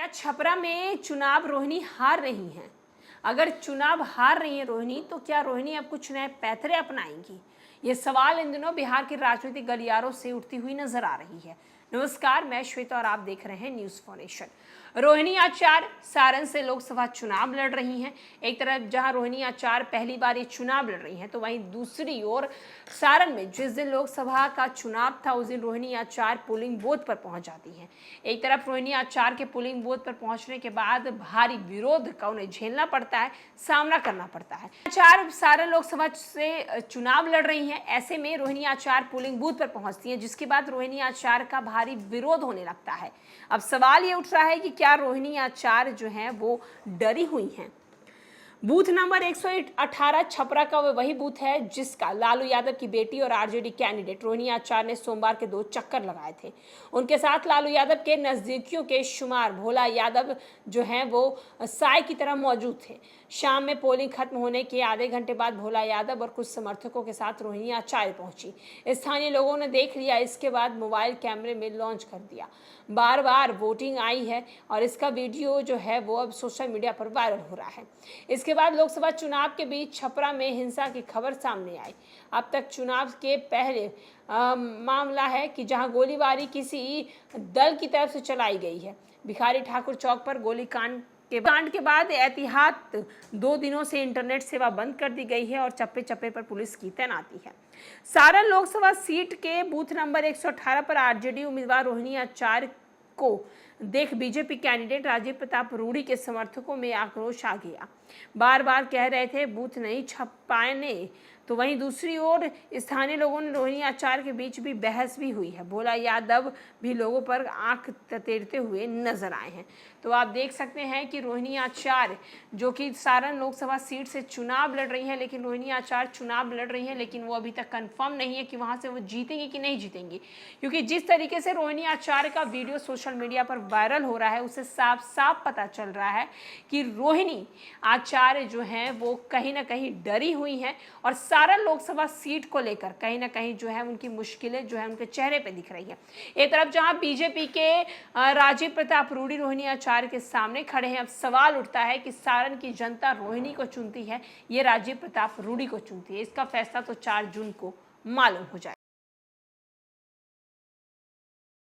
क्या छपरा में चुनाव रोहिणी हार रही हैं? अगर चुनाव हार रही है रोहिणी, तो क्या रोहिणी अब कुछ नए पैतरे अपनाएंगी? ये सवाल इन दिनों बिहार के राजनीतिक गलियारों से उठती हुई नजर आ रही है। नमस्कार, मैं श्वेता और आप देख रहे हैं न्यूज फॉर नेशन। रोहिणी आचार्य सारण से लोकसभा चुनाव लड़ रही हैं। एक तरफ जहां रोहिणी आचार्य पहली बार ये चुनाव लड़ रही हैं, तो वहीं दूसरी ओर सारण में जिस दिन लोकसभा का चुनाव था, उस दिन रोहिणी आचार्य पोलिंग बूथ पर पहुंच जाती हैं। एक तरफ रोहिणी आचार्य के पोलिंग बूथ पर पहुंचने के बाद भारी विरोध का उन्हें झेलना पड़ता है, सामना करना पड़ता है। आचार्य सारण लोकसभा से चुनाव लड़ रही हैं, ऐसे में रोहिणी आचार्य पोलिंग बूथ पर पहुंचती हैं, जिसके बाद रोहिणी आचार्य का भारी विरोध होने लगता है। अब सवाल ये उठ रहा है कि क्या रोहिणी आचार्य जो हैं वो डरी हुई हैं? बूथ नंबर 118 छपरा का वही बूथ है जिसका लालू यादव की बेटी और आरजेडी कैंडिडेट रोहिणी आचार्य ने सोमवार के 2 चक्कर लगाए थे। उनके साथ लालू यादव के नजदीकियों के शुमार भोला यादव जो हैं वो साय की तरह मौजूद थे। शाम में पोलिंग खत्म होने के आधे घंटे बाद भोला यादव और कुछ समर्थकों के साथ रोहिणी आचार्य पहुंची। स्थानीय लोगों ने देख लिया, इसके बाद मोबाइल कैमरे में लॉन्च कर दिया। बार बार वोटिंग आई है और इसका वीडियो जो है वो अब सोशल मीडिया पर वायरल हो रहा है। इसके बाद लोकसभा चुनाव के बीच छपरा में हिंसा की खबर सामने आई। अब तक चुनाव के पहले मामला है कि जहां गोलीबारी किसी दल की तरफ से चलाई गई है। भिखारी ठाकुर चौक पर गोलीकांड के बाद एहतियात 2 दिनों से इंटरनेट सेवा बंद कर दी गई है और चप्पे चप्पे पर पुलिस की तैनाती है। सारण लोकसभा सीट के बूथ नंबर 118 पर आरजेडी उम्मीदवार रोहिणी आचार्य को देख बीजेपी कैंडिडेट राजीव प्रताप रूडी के समर्थकों में आक्रोश आ गया। बार बार कह रहे थे बूथ नहीं छपाने। तो वहीं दूसरी ओर स्थानीय लोगों ने रोहिणी आचार्य के बीच भी बहस भी हुई है। भोला यादव भी लोगों पर आंख ततेरते हुए नजर आए हैं। तो आप देख सकते हैं कि रोहिणी आचार्य जो कि सारण लोकसभा सीट से चुनाव लड़ रही है, लेकिन रोहिणी आचार्य चुनाव लड़ रही है, लेकिन वो अभी तक कंफर्म नहीं है कि वहां से वो जीतेंगी कि नहीं जीतेंगी, क्योंकि जिस तरीके से रोहिणी आचार्य का वीडियो सोशल मीडिया पर वायरल हो रहा है, उससे साफ साफ पता चल रहा है कि रोहिणी आचार्य जो हैं वो कहीं ना कहीं डरी हुई हैं और सारण लोकसभा सीट को लेकर कहीं ना कहीं जो है उनकी मुश्किलें जो है उनके चेहरे पे दिख रही है। एक तरफ जहां बीजेपी के राजीव प्रताप रूडी रोहिणी आचार्य के सामने खड़े हैं, अब सवाल उठता है कि सारण की जनता रोहिणी को चुनती है, ये राजीव प्रताप रूडी को चुनती है। इसका फैसला तो 4 जून को मालूम हो जाएगा।